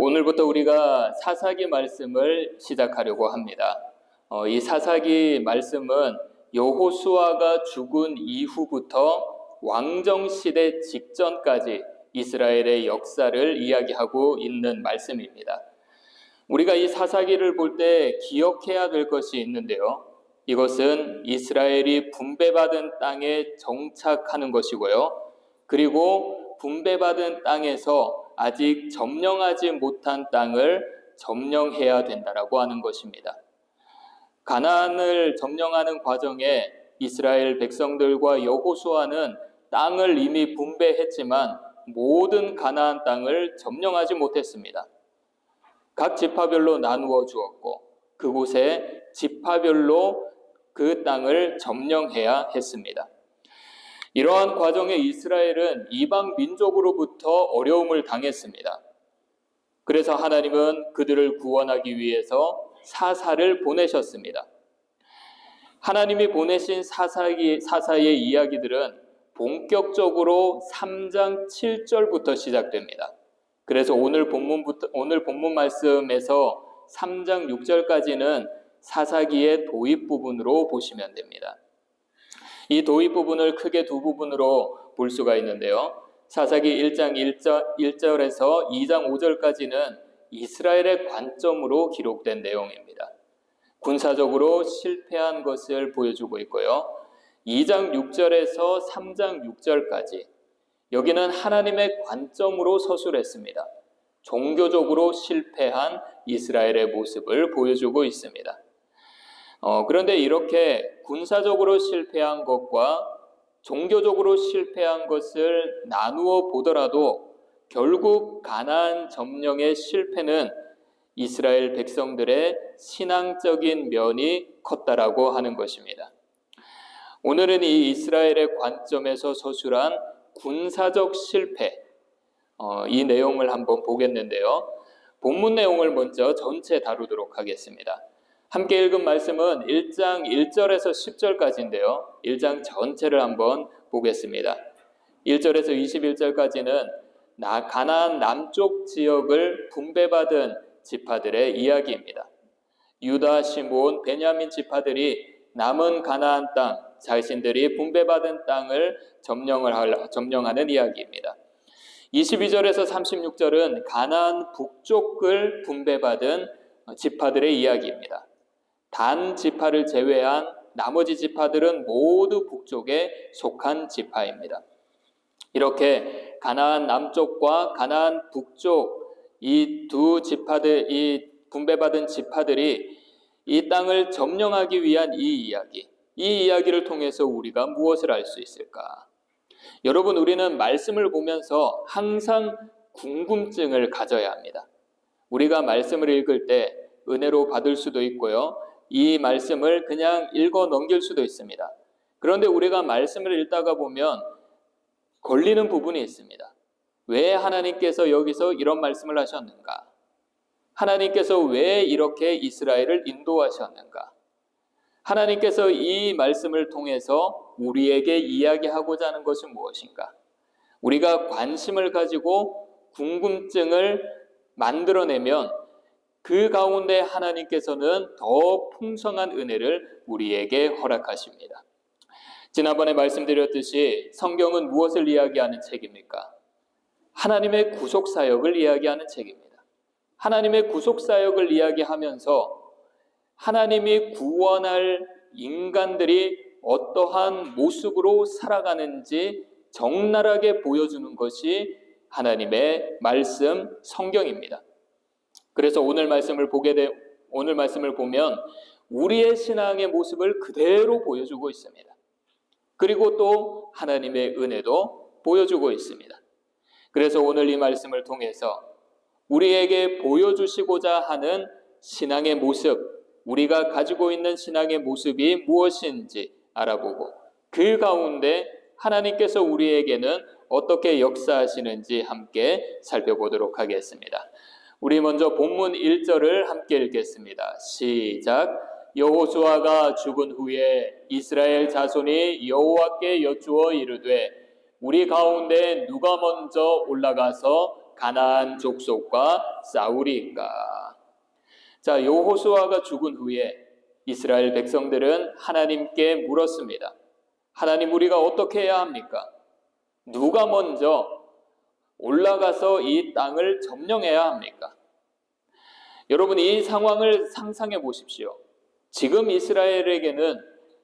오늘부터 우리가 사사기 말씀을 시작하려고 합니다. 이 사사기 말씀은 여호수아가 죽은 이후부터 왕정시대 직전까지 이스라엘의 역사를 이야기하고 있는 말씀입니다. 우리가 이 사사기를 볼 때 기억해야 될 것이 있는데요. 이것은 이스라엘이 분배받은 땅에 정착하는 것이고요. 그리고 분배받은 땅에서 아직 점령하지 못한 땅을 점령해야 된다라고 하는 것입니다. 가나안을 점령하는 과정에 이스라엘 백성들과 여호수아는 땅을 이미 분배했지만 모든 가나안 땅을 점령하지 못했습니다. 각 지파별로 나누어 주었고 그곳에 지파별로 그 땅을 점령해야 했습니다. 이러한 과정에 이스라엘은 이방 민족으로부터 어려움을 당했습니다. 그래서 하나님은 그들을 구원하기 위해서 사사를 보내셨습니다. 하나님이 보내신 사사의 이야기들은 본격적으로 3장 7절부터 시작됩니다. 그래서 오늘 본문 말씀에서 3장 6절까지는 사사기의 도입 부분으로 보시면 됩니다. 이 도입 부분을 크게 두 부분으로 볼 수가 있는데요. 사사기 1장 1절에서 2장 5절까지는 이스라엘의 관점으로 기록된 내용입니다. 군사적으로 실패한 것을 보여주고 있고요. 2장 6절에서 3장 6절까지 여기는 하나님의 관점으로 서술했습니다. 종교적으로 실패한 이스라엘의 모습을 보여주고 있습니다. 그런데 이렇게 군사적으로 실패한 것과 종교적으로 실패한 것을 나누어 보더라도 결국 가나안 점령의 실패는 이스라엘 백성들의 신앙적인 면이 컸다라고 하는 것입니다. 오늘은 이 이스라엘의 관점에서 서술한 군사적 실패, 이 내용을 한번 보겠는데요. 본문 내용을 먼저 전체 다루도록 하겠습니다. 함께 읽은 말씀은 1장 1절에서 10절까지인데요. 1장 전체를 한번 보겠습니다. 1절에서 21절까지는 가나안 남쪽 지역을 분배받은 지파들의 이야기입니다. 유다, 시므온, 베냐민 지파들이 남은 가나안 땅, 자신들이 분배받은 땅을 점령하는 이야기입니다. 22절에서 36절은 가나안 북쪽을 분배받은 지파들의 이야기입니다. 단 지파를 제외한 나머지 지파들은 모두 북쪽에 속한 지파입니다. 이렇게 가나안 남쪽과 가나안 북쪽 이 두 지파들, 이 분배받은 지파들이 이 땅을 점령하기 위한 이 이야기를 통해서 우리가 무엇을 알 수 있을까? 여러분, 우리는 말씀을 보면서 항상 궁금증을 가져야 합니다. 우리가 말씀을 읽을 때 은혜로 받을 수도 있고요. 이 말씀을 그냥 읽어 넘길 수도 있습니다. 그런데 우리가 말씀을 읽다가 보면 걸리는 부분이 있습니다. 왜 하나님께서 여기서 이런 말씀을 하셨는가? 하나님께서 왜 이렇게 이스라엘을 인도하셨는가? 하나님께서 이 말씀을 통해서 우리에게 이야기하고자 하는 것은 무엇인가? 우리가 관심을 가지고 궁금증을 만들어내면 그 가운데 하나님께서는 더 풍성한 은혜를 우리에게 허락하십니다. 지난번에 말씀드렸듯이 성경은 무엇을 이야기하는 책입니까? 하나님의 구속사역을 이야기하는 책입니다. 하나님의 구속사역을 이야기하면서 하나님이 구원할 인간들이 어떠한 모습으로 살아가는지 적나라하게 보여주는 것이 하나님의 말씀, 성경입니다. 그래서 오늘 말씀을 보면 우리의 신앙의 모습을 그대로 보여주고 있습니다. 그리고 또 하나님의 은혜도 보여주고 있습니다. 그래서 오늘 이 말씀을 통해서 우리에게 보여주시고자 하는 신앙의 모습, 우리가 가지고 있는 신앙의 모습이 무엇인지 알아보고 그 가운데 하나님께서 우리에게는 어떻게 역사하시는지 함께 살펴보도록 하겠습니다. 우리 먼저 본문 1절을 함께 읽겠습니다. 시작. 여호수아가 죽은 후에 이스라엘 자손이 여호와께 여쭈어 이르되 우리 가운데 누가 먼저 올라가서 가나안 족속과 싸우리이까. 자, 여호수아가 죽은 후에 이스라엘 백성들은 하나님께 물었습니다. 하나님, 우리가 어떻게 해야 합니까? 누가 먼저 올라가서 이 땅을 점령해야 합니까? 여러분, 이 상황을 상상해 보십시오. 지금 이스라엘에게는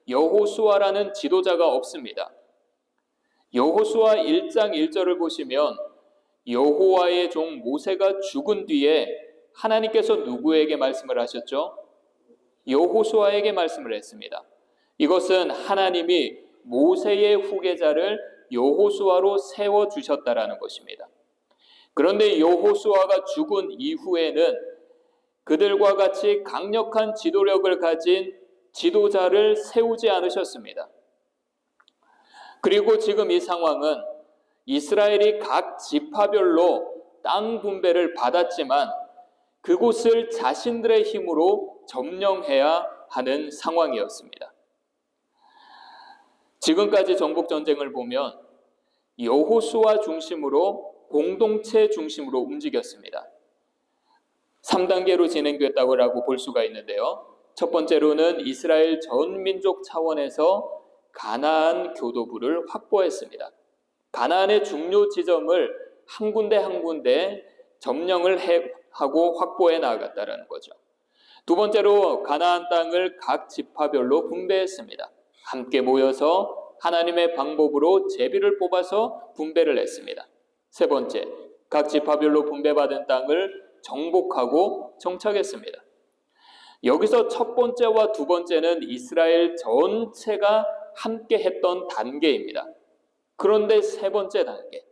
여호수아라는 지도자가 없습니다. 여호수아 1장 1절을 보시면 여호와의 종 모세가 죽은 뒤에 하나님께서 누구에게 말씀을 하셨죠? 여호수아에게 말씀을 했습니다. 이것은 하나님이 모세의 후계자를 여호수아로 세워주셨다라는 것입니다. 그런데 여호수아가 죽은 이후에는 그들과 같이 강력한 지도력을 가진 지도자를 세우지 않으셨습니다. 그리고 지금 이 상황은 이스라엘이 각 지파별로 땅 분배를 받았지만 그곳을 자신들의 힘으로 점령해야 하는 상황이었습니다. 지금까지 정복전쟁을 보면 여호수아 중심으로 공동체 중심으로 움직였습니다. 3단계로 진행됐다고 볼 수가 있는데요. 첫 번째로는 이스라엘 전 민족 차원에서 가나안 교도부를 확보했습니다. 가나안의 중요 지점을 한 군데 한 군데 점령을 하고 확보해 나아갔다는 거죠. 두 번째로 가나안 땅을 각 지파별로 분배했습니다. 함께 모여서 하나님의 방법으로 제비를 뽑아서 분배를 했습니다. 세 번째, 각 지파별로 분배받은 땅을 정복하고 정착했습니다. 여기서 첫 번째와 두 번째는 이스라엘 전체가 함께 했던 단계입니다. 그런데 세 번째 단계,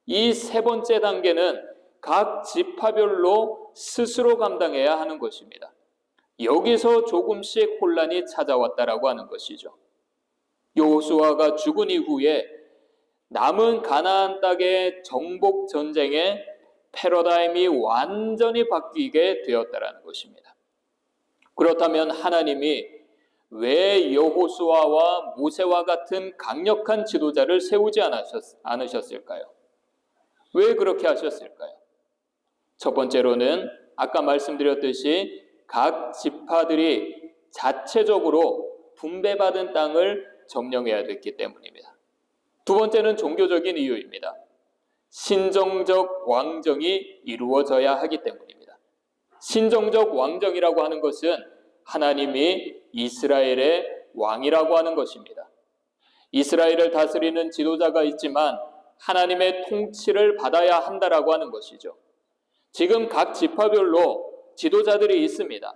이 세 번째 단계는 각 지파별로 스스로 감당해야 하는 것입니다. 여기서 조금씩 혼란이 찾아왔다라고 하는 것이죠. 여호수아가 죽은 이후에 남은 가나안 땅의 정복 전쟁의 패러다임이 완전히 바뀌게 되었다라는 것입니다. 그렇다면 하나님이 왜 여호수아와 모세와 같은 강력한 지도자를 세우지 않으셨을까요? 왜 그렇게 하셨을까요? 첫 번째로는 아까 말씀드렸듯이 각 지파들이 자체적으로 분배받은 땅을 점령해야 됐기 때문입니다. 두 번째는 종교적인 이유입니다. 신정적 왕정이 이루어져야 하기 때문입니다. 신정적 왕정이라고 하는 것은 하나님이 이스라엘의 왕이라고 하는 것입니다. 이스라엘을 다스리는 지도자가 있지만 하나님의 통치를 받아야 한다라고 하는 것이죠. 지금 각 지파별로 지도자들이 있습니다.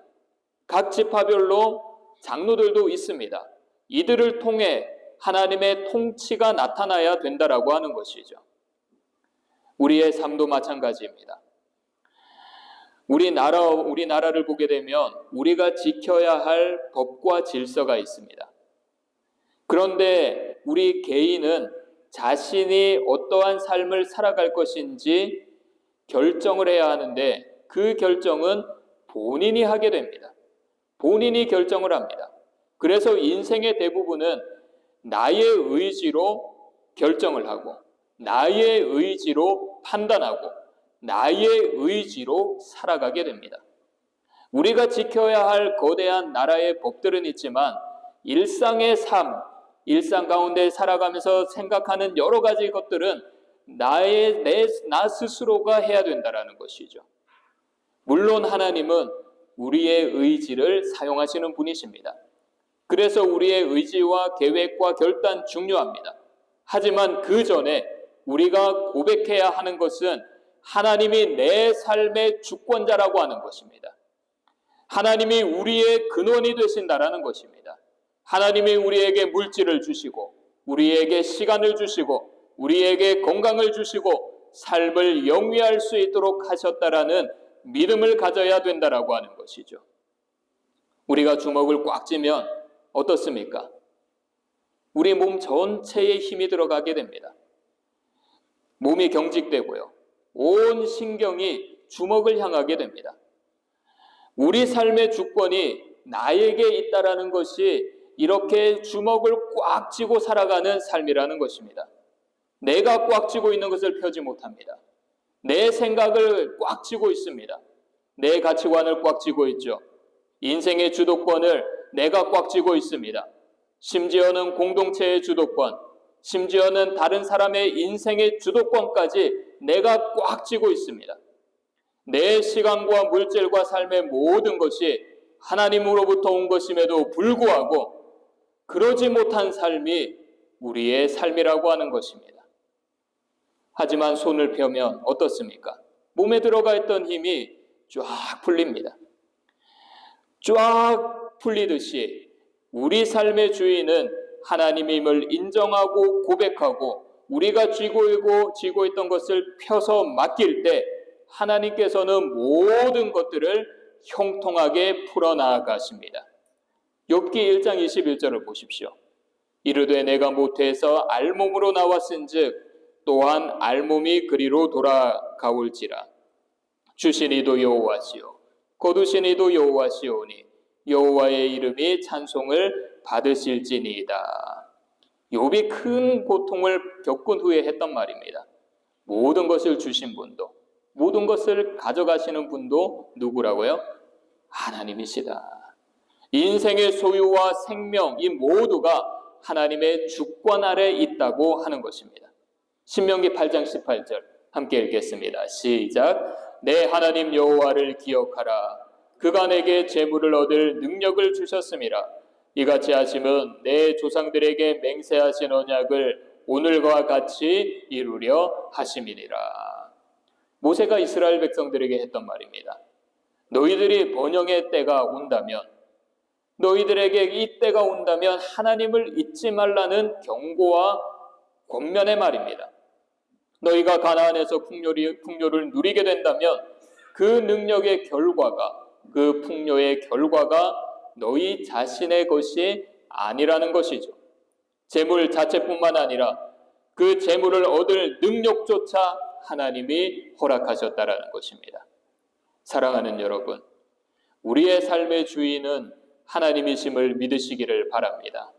각 지파별로 장로들도 있습니다. 이들을 통해 하나님의 통치가 나타나야 된다라고 하는 것이죠. 우리의 삶도 마찬가지입니다. 우리나라를 보게 되면 우리가 지켜야 할 법과 질서가 있습니다. 그런데 우리 개인은 자신이 어떠한 삶을 살아갈 것인지 결정을 해야 하는데 그 결정은 본인이 하게 됩니다. 본인이 결정을 합니다. 그래서 인생의 대부분은 나의 의지로 결정을 하고 나의 의지로 판단하고 나의 의지로 살아가게 됩니다. 우리가 지켜야 할 거대한 나라의 법들은 있지만 일상의 삶, 일상 가운데 살아가면서 생각하는 여러 가지 것들은 나 스스로가 해야 된다라는 것이죠. 물론 하나님은 우리의 의지를 사용하시는 분이십니다. 그래서 우리의 의지와 계획과 결단 중요합니다. 하지만 그 전에 우리가 고백해야 하는 것은 하나님이 내 삶의 주권자라고 하는 것입니다. 하나님이 우리의 근원이 되신다라는 것입니다. 하나님이 우리에게 물질을 주시고 우리에게 시간을 주시고 우리에게 건강을 주시고 삶을 영위할 수 있도록 하셨다라는 믿음을 가져야 된다라고 하는 것이죠. 우리가 주먹을 꽉 쥐면 어떻습니까? 우리 몸 전체에 힘이 들어가게 됩니다. 몸이 경직되고요. 온 신경이 주먹을 향하게 됩니다. 우리 삶의 주권이 나에게 있다라는 것이 이렇게 주먹을 꽉 쥐고 살아가는 삶이라는 것입니다. 내가 꽉 쥐고 있는 것을 펴지 못합니다. 내 생각을 꽉 쥐고 있습니다. 내 가치관을 꽉 쥐고 있죠. 인생의 주도권을 내가 꽉 쥐고 있습니다. 심지어는 공동체의 주도권, 심지어는 다른 사람의 인생의 주도권까지 내가 꽉 쥐고 있습니다. 내 시간과 물질과 삶의 모든 것이 하나님으로부터 온 것임에도 불구하고 그러지 못한 삶이 우리의 삶이라고 하는 것입니다. 하지만 손을 펴면 어떻습니까? 몸에 들어가 있던 힘이 쫙 풀립니다. 쫙 풀리듯이 우리 삶의 주인은 하나님임을 인정하고 고백하고 우리가 쥐고 있던 것을 펴서 맡길 때 하나님께서는 모든 것들을 형통하게 풀어나가십니다. 욥기 1장 21절을 보십시오. 이르되 내가 모태에서 알몸으로 나왔은즉 또한 알몸이 그리로 돌아가올지라. 주신 이도 여호와시요 거두신 이도 여호와시오니 여호와의 이름이 찬송을 받으실지니이다. 욥이 큰 고통을 겪은 후에 했던 말입니다. 모든 것을 주신 분도 모든 것을 가져가시는 분도 누구라고요? 하나님이시다. 인생의 소유와 생명 이 모두가 하나님의 주권 아래 있다고 하는 것입니다. 신명기 8장 18절 함께 읽겠습니다. 시작. 내 하나님 여호와를 기억하라. 그가 내게 재물을 얻을 능력을 주셨음이라. 이같이 하심은 내 조상들에게 맹세하신 언약을 오늘과 같이 이루려 하심이니라. 모세가 이스라엘 백성들에게 했던 말입니다. 너희들이 번영의 때가 온다면, 너희들에게 이 때가 온다면 하나님을 잊지 말라는 경고와 권면의 말입니다. 너희가 가나안에서 풍요를 누리게 된다면 그 능력의 결과가, 그 풍요의 결과가 너희 자신의 것이 아니라는 것이죠. 재물 자체뿐만 아니라 그 재물을 얻을 능력조차 하나님이 허락하셨다라는 것입니다. 사랑하는 여러분, 우리의 삶의 주인은 하나님이심을 믿으시기를 바랍니다.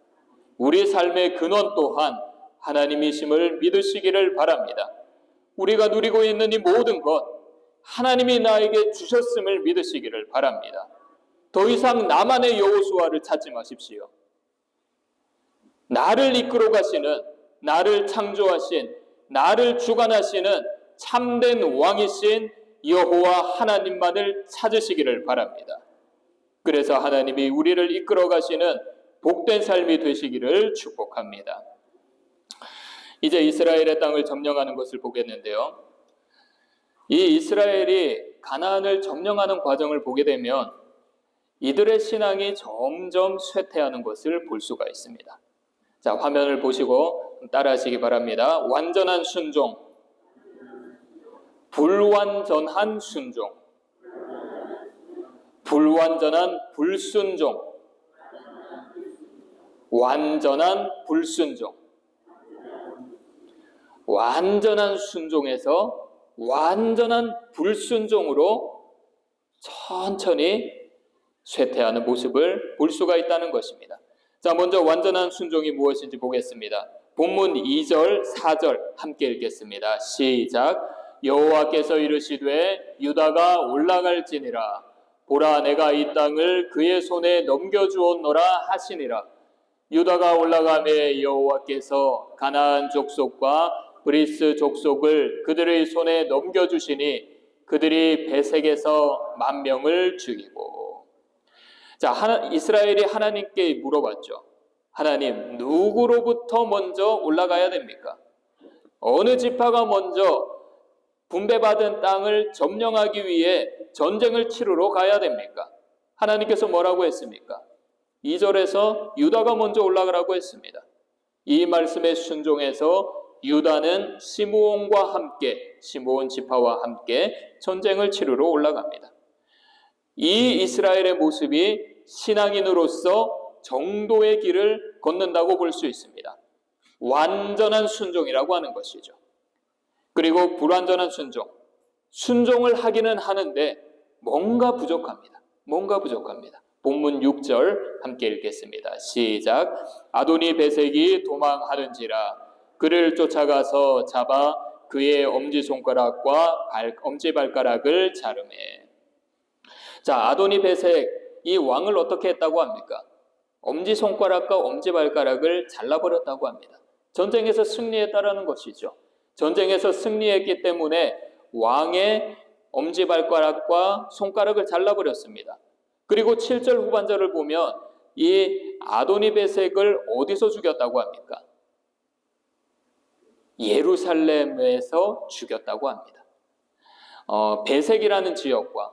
우리 삶의 근원 또한 하나님이심을 믿으시기를 바랍니다. 우리가 누리고 있는 이 모든 것 하나님이 나에게 주셨음을 믿으시기를 바랍니다. 더 이상 나만의 여호수아를 찾지 마십시오. 나를 이끌어 가시는, 나를 창조하신, 나를 주관하시는 참된 왕이신 여호와 하나님만을 찾으시기를 바랍니다. 그래서 하나님이 우리를 이끌어 가시는 복된 삶이 되시기를 축복합니다. 이제 이스라엘의 땅을 점령하는 것을 보겠는데요. 이 이스라엘이 가나안을 점령하는 과정을 보게 되면 이들의 신앙이 점점 쇠퇴하는 것을 볼 수가 있습니다. 자, 화면을 보시고 따라하시기 바랍니다. 완전한 순종, 불완전한 순종, 불완전한 불순종, 완전한 불순종. 완전한 순종에서 완전한 불순종으로 천천히 쇠퇴하는 모습을 볼 수가 있다는 것입니다. 자, 먼저 완전한 순종이 무엇인지 보겠습니다. 본문 2절, 4절 함께 읽겠습니다. 시작. 여호와께서 이르시되 유다가 올라갈지니라. 보라, 내가 이 땅을 그의 손에 넘겨주었노라 하시니라. 유다가 올라가매 여호와께서 가나안 족속과 브리스 족속을 그들의 손에 넘겨주시니 그들이 베색에서 10,000명을 죽이고. 자, 이스라엘이 하나님께 물어봤죠. 하나님, 누구로부터 먼저 올라가야 됩니까? 어느 지파가 먼저 분배받은 땅을 점령하기 위해 전쟁을 치르러 가야 됩니까? 하나님께서 뭐라고 했습니까? 2절에서 유다가 먼저 올라가라고 했습니다. 이 말씀에 순종해서 유다는 시므온과 함께, 시므온 지파와 함께 전쟁을 치르러 올라갑니다. 이 이스라엘의 모습이 신앙인으로서 정도의 길을 걷는다고 볼 수 있습니다. 완전한 순종이라고 하는 것이죠. 그리고 불완전한 순종. 순종을 하기는 하는데 뭔가 부족합니다. 뭔가 부족합니다. 본문 6절 함께 읽겠습니다. 시작. 아도니 베색이 도망하는지라. 그를 쫓아가서 잡아 그의 엄지손가락과 엄지발가락을 자르매. 자, 아도니베색 이 왕을 어떻게 했다고 합니까? 엄지손가락과 엄지발가락을 잘라버렸다고 합니다. 전쟁에서 승리했다라는 것이죠. 전쟁에서 승리했기 때문에 왕의 엄지발가락과 손가락을 잘라버렸습니다. 그리고 7절 후반절을 보면 이 아도니베색을 어디서 죽였다고 합니까? 예루살렘에서 죽였다고 합니다. 베색이라는 지역과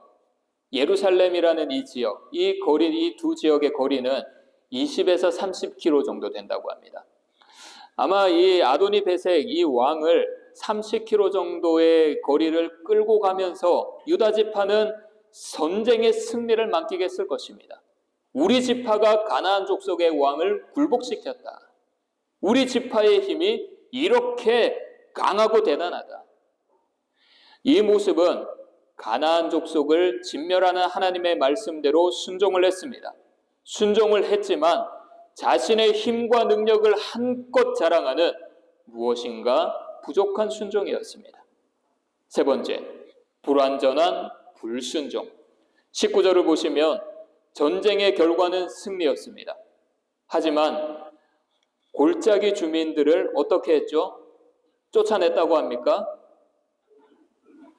예루살렘이라는 이 지역, 이 두 지역의 거리는 20에서 30km 정도 된다고 합니다. 아마 이 아도니베색 이 왕을 30km 정도의 거리를 끌고 가면서 유다 지파는 전쟁의 승리를 만끽했을 것입니다. 우리 지파가 가나안 족속의 왕을 굴복시켰다. 우리 지파의 힘이 이렇게 강하고 대단하다. 이 모습은 가나안 족속을 진멸하는 하나님의 말씀대로 순종을 했습니다. 순종을 했지만 자신의 힘과 능력을 한껏 자랑하는 무엇인가 부족한 순종이었습니다. 세 번째, 불완전한 불순종. 19절을 보시면 전쟁의 결과는 승리였습니다. 하지만 골짜기 주민들을 어떻게 했죠? 쫓아냈다고 합니까?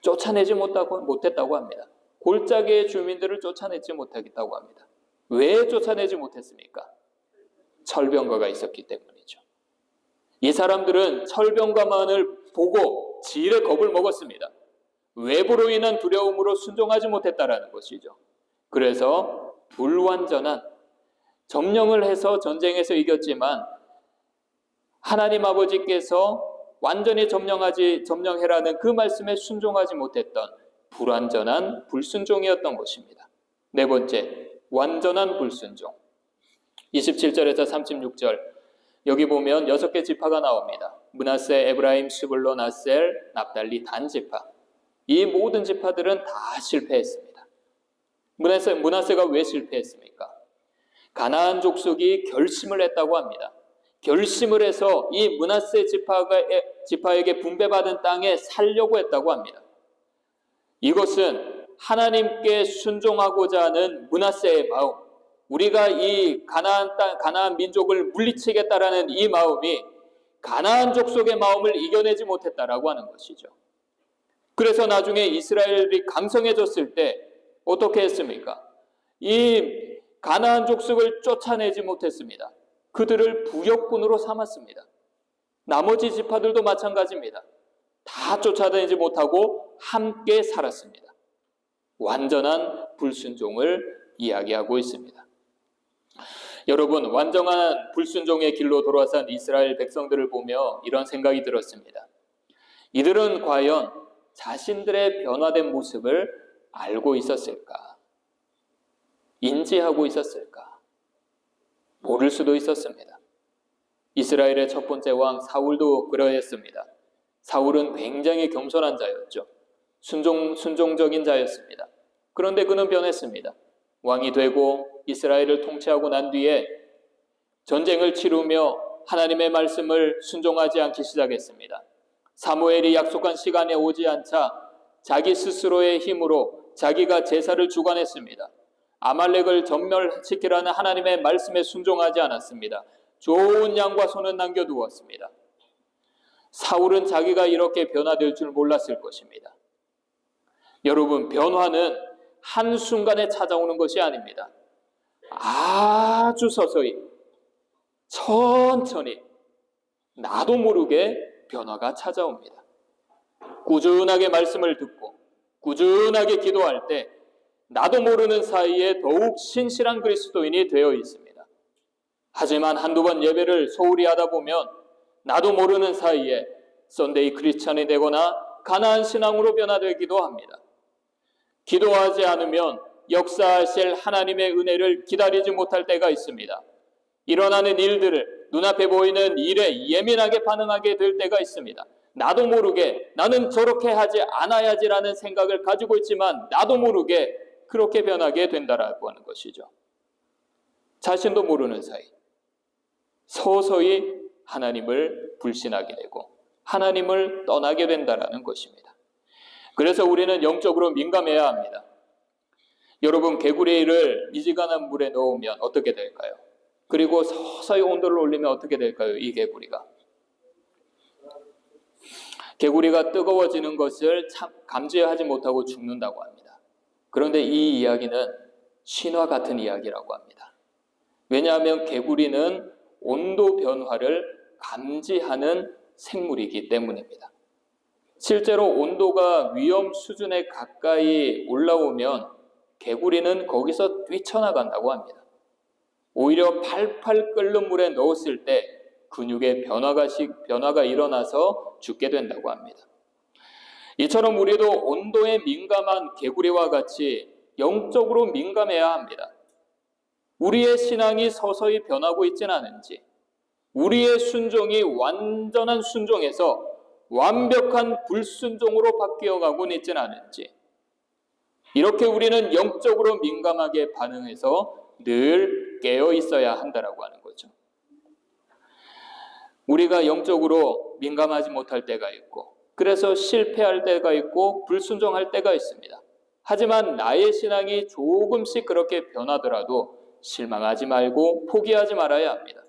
쫓아내지 못했다고 합니다. 골짜기의 주민들을 쫓아내지 못하겠다고 합니다. 왜 쫓아내지 못했습니까? 철병거가 있었기 때문이죠. 이 사람들은 철병거만을 보고 지일의 겁을 먹었습니다. 외부로 인한 두려움으로 순종하지 못했다라는 것이죠. 그래서 불완전한, 점령을 해서 전쟁에서 이겼지만 하나님 아버지께서 완전히 점령해라는 그 말씀에 순종하지 못했던 불완전한 불순종이었던 것입니다. 네 번째, 완전한 불순종. 27절에서 36절 여기 보면 6개 지파가 나옵니다. 므낫세, 에브라임, 스불론, 아셀, 납달리, 단 지파. 이 모든 지파들은 다 실패했습니다. 므낫세가 왜 실패했습니까? 가나안 족속이 결심을 했다고 합니다. 결심을 해서 이 므낫세 지파에게 분배받은 땅에 살려고 했다고 합니다. 이것은 하나님께 순종하고자 하는 므낫세의 마음, 우리가 이 가나안 민족을 물리치겠다라는 이 마음이 가나안 족속의 마음을 이겨내지 못했다라고 하는 것이죠. 그래서 나중에 이스라엘이 강성해졌을 때 어떻게 했습니까? 이 가나안 족속을 쫓아내지 못했습니다. 그들을 부역군으로 삼았습니다. 나머지 지파들도 마찬가지입니다. 다 쫓아내지 못하고 함께 살았습니다. 완전한 불순종을 이야기하고 있습니다. 여러분, 완전한 불순종의 길로 돌아선 이스라엘 백성들을 보며 이런 생각이 들었습니다. 이들은 과연 자신들의 변화된 모습을 알고 있었을까? 인지하고 있었을까? 모를 수도 있었습니다. 이스라엘의 첫 번째 왕 사울도 그러했습니다. 사울은 굉장히 겸손한 자였죠. 순종적인 자였습니다. 그런데 그는 변했습니다. 왕이 되고 이스라엘을 통치하고 난 뒤에 전쟁을 치르며 하나님의 말씀을 순종하지 않기 시작했습니다. 사무엘이 약속한 시간에 오지 않자 자기 스스로의 힘으로 자기가 제사를 주관했습니다. 아말렉을 전멸시키라는 하나님의 말씀에 순종하지 않았습니다. 좋은 양과 소는 남겨두었습니다. 사울은 자기가 이렇게 변화될 줄 몰랐을 것입니다. 여러분, 변화는 한순간에 찾아오는 것이 아닙니다. 아주 서서히, 천천히, 나도 모르게 변화가 찾아옵니다. 꾸준하게 말씀을 듣고 꾸준하게 기도할 때 나도 모르는 사이에 더욱 신실한 그리스도인이 되어 있습니다. 하지만 한두 번 예배를 소홀히 하다 보면 나도 모르는 사이에 썬데이 크리스찬이 되거나 가나안 신앙으로 변화되기도 합니다. 기도하지 않으면 역사하실 하나님의 은혜를 기다리지 못할 때가 있습니다. 일어나는 일들을, 눈앞에 보이는 일에 예민하게 반응하게 될 때가 있습니다. 나도 모르게 나는 저렇게 하지 않아야지라는 생각을 가지고 있지만 나도 모르게 그렇게 변하게 된다라고 하는 것이죠. 자신도 모르는 사이 서서히 하나님을 불신하게 되고 하나님을 떠나게 된다라는 것입니다. 그래서 우리는 영적으로 민감해야 합니다. 여러분, 개구리를 미지근한 물에 넣으면 어떻게 될까요? 그리고 서서히 온도를 올리면 어떻게 될까요? 이 개구리가 뜨거워지는 것을 감지하지 못하고 죽는다고 합니다. 그런데 이 이야기는 신화 같은 이야기라고 합니다. 왜냐하면 개구리는 온도 변화를 감지하는 생물이기 때문입니다. 실제로 온도가 위험 수준에 가까이 올라오면 개구리는 거기서 뛰쳐나간다고 합니다. 오히려 팔팔 끓는 물에 넣었을 때 근육의 변화가 일어나서 죽게 된다고 합니다. 이처럼 우리도 온도에 민감한 개구리와 같이 영적으로 민감해야 합니다. 우리의 신앙이 서서히 변하고 있지는 않은지, 우리의 순종이 완전한 순종에서 완벽한 불순종으로 바뀌어가고 있지는 않은지, 이렇게 우리는 영적으로 민감하게 반응해서 늘 깨어 있어야 한다라고 하는 거죠. 우리가 영적으로 민감하지 못할 때가 있고, 그래서 실패할 때가 있고 불순종할 때가 있습니다. 하지만 나의 신앙이 조금씩 그렇게 변하더라도 실망하지 말고 포기하지 말아야 합니다.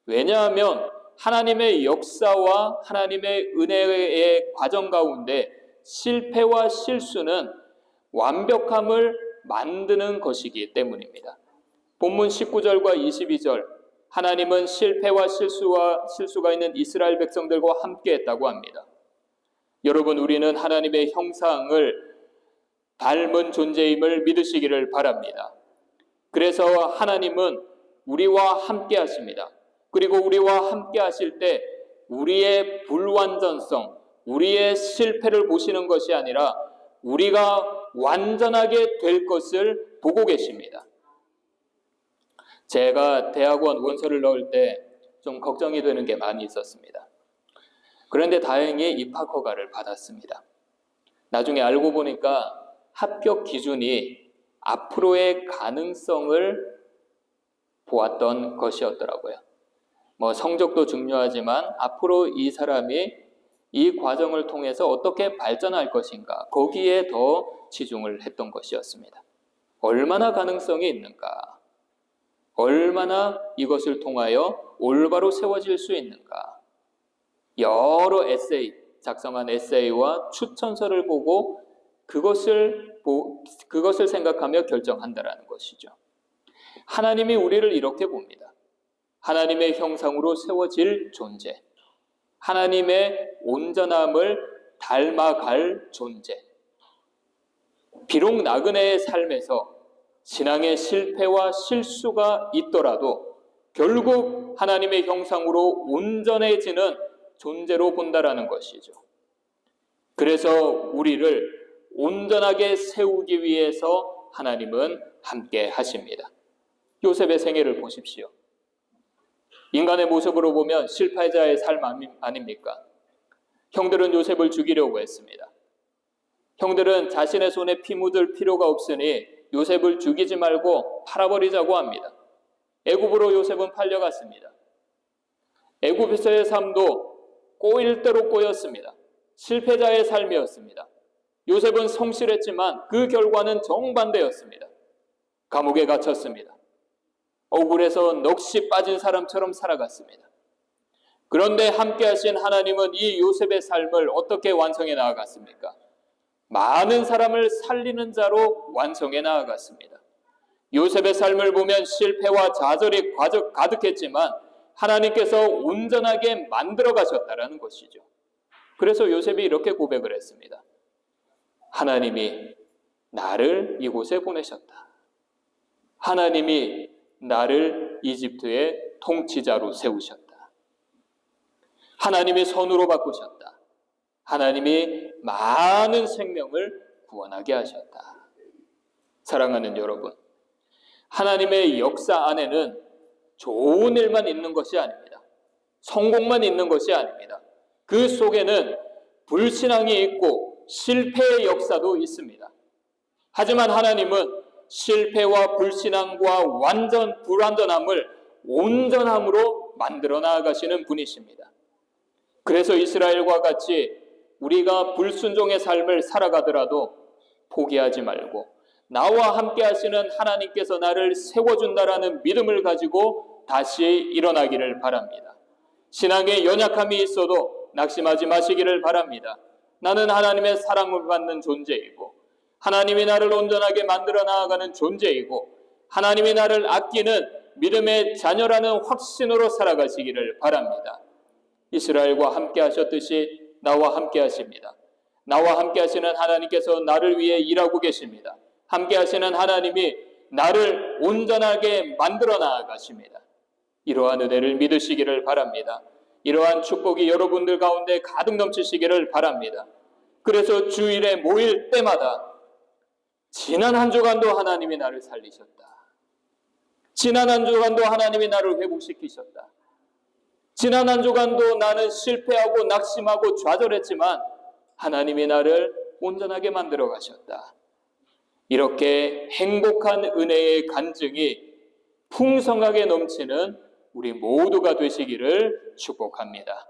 왜냐하면 하나님의 역사와 하나님의 은혜의 과정 가운데 실패와 실수는 완벽함을 만드는 것이기 때문입니다. 본문 19절과 22절, 하나님은 실패와 실수가 있는 이스라엘 백성들과 함께 했다고 합니다. 여러분, 우리는 하나님의 형상을 닮은 존재임을 믿으시기를 바랍니다. 그래서 하나님은 우리와 함께 하십니다. 그리고 우리와 함께 하실 때 우리의 불완전성, 우리의 실패를 보시는 것이 아니라 우리가 완전하게 될 것을 보고 계십니다. 제가 대학원 원서를 넣을 때 좀 걱정이 되는 게 많이 있었습니다. 그런데 다행히 입학 허가를 받았습니다. 나중에 알고 보니까 합격 기준이 앞으로의 가능성을 보았던 것이었더라고요. 성적도 중요하지만 앞으로 이 사람이 이 과정을 통해서 어떻게 발전할 것인가, 거기에 더 치중을 했던 것이었습니다. 얼마나 가능성이 있는가, 얼마나 이것을 통하여 올바로 세워질 수 있는가, 여러 작성한 에세이와 추천서를 보고 그것을 생각하며 결정한다라는 것이죠. 하나님이 우리를 이렇게 봅니다. 하나님의 형상으로 세워질 존재, 하나님의 온전함을 닮아갈 존재. 비록 나그네의 삶에서 신앙의 실패와 실수가 있더라도 결국 하나님의 형상으로 온전해지는 존재로 본다라는 것이죠. 그래서 우리를 온전하게 세우기 위해서 하나님은 함께 하십니다. 요셉의 생애를 보십시오. 인간의 모습으로 보면 실패자의 삶 아닙니까? 형들은 요셉을 죽이려고 했습니다. 형들은 자신의 손에 피 묻을 필요가 없으니 요셉을 죽이지 말고 팔아버리자고 합니다. 애굽으로 요셉은 팔려갔습니다. 애굽에서의 삶도 꼬일 대로 꼬였습니다. 실패자의 삶이었습니다. 요셉은 성실했지만 그 결과는 정반대였습니다. 감옥에 갇혔습니다. 억울해서 넋이 빠진 사람처럼 살아갔습니다. 그런데 함께 하신 하나님은 이 요셉의 삶을 어떻게 완성해 나아갔습니까? 많은 사람을 살리는 자로 완성해 나아갔습니다. 요셉의 삶을 보면 실패와 좌절이 가득했지만 하나님께서 온전하게 만들어 가셨다라는 것이죠. 그래서 요셉이 이렇게 고백을 했습니다. 하나님이 나를 이곳에 보내셨다. 하나님이 나를 이집트의 통치자로 세우셨다. 하나님이 선으로 바꾸셨다. 하나님이 많은 생명을 구원하게 하셨다. 사랑하는 여러분, 하나님의 역사 안에는 좋은 일만 있는 것이 아닙니다. 성공만 있는 것이 아닙니다. 그 속에는 불신앙이 있고 실패의 역사도 있습니다. 하지만 하나님은 실패와 불신앙과 불완전함을 온전함으로 만들어 나아가시는 분이십니다. 그래서 이스라엘과 같이 우리가 불순종의 삶을 살아가더라도 포기하지 말고 나와 함께 하시는 하나님께서 나를 세워준다라는 믿음을 가지고 다시 일어나기를 바랍니다. 신앙에 연약함이 있어도 낙심하지 마시기를 바랍니다. 나는 하나님의 사랑을 받는 존재이고 하나님이 나를 온전하게 만들어 나아가는 존재이고 하나님이 나를 아끼는 믿음의 자녀라는 확신으로 살아가시기를 바랍니다. 이스라엘과 함께 하셨듯이 나와 함께 하십니다. 나와 함께 하시는 하나님께서 나를 위해 일하고 계십니다. 함께 하시는 하나님이 나를 온전하게 만들어 나아가십니다. 이러한 은혜를 믿으시기를 바랍니다. 이러한 축복이 여러분들 가운데 가득 넘치시기를 바랍니다. 그래서 주일에 모일 때마다 지난 한 주간도 하나님이 나를 살리셨다. 지난 한 주간도 하나님이 나를 회복시키셨다. 지난 한 주간도 나는 실패하고 낙심하고 좌절했지만 하나님이 나를 온전하게 만들어 가셨다. 이렇게 행복한 은혜의 간증이 풍성하게 넘치는 우리 모두가 되시기를 축복합니다.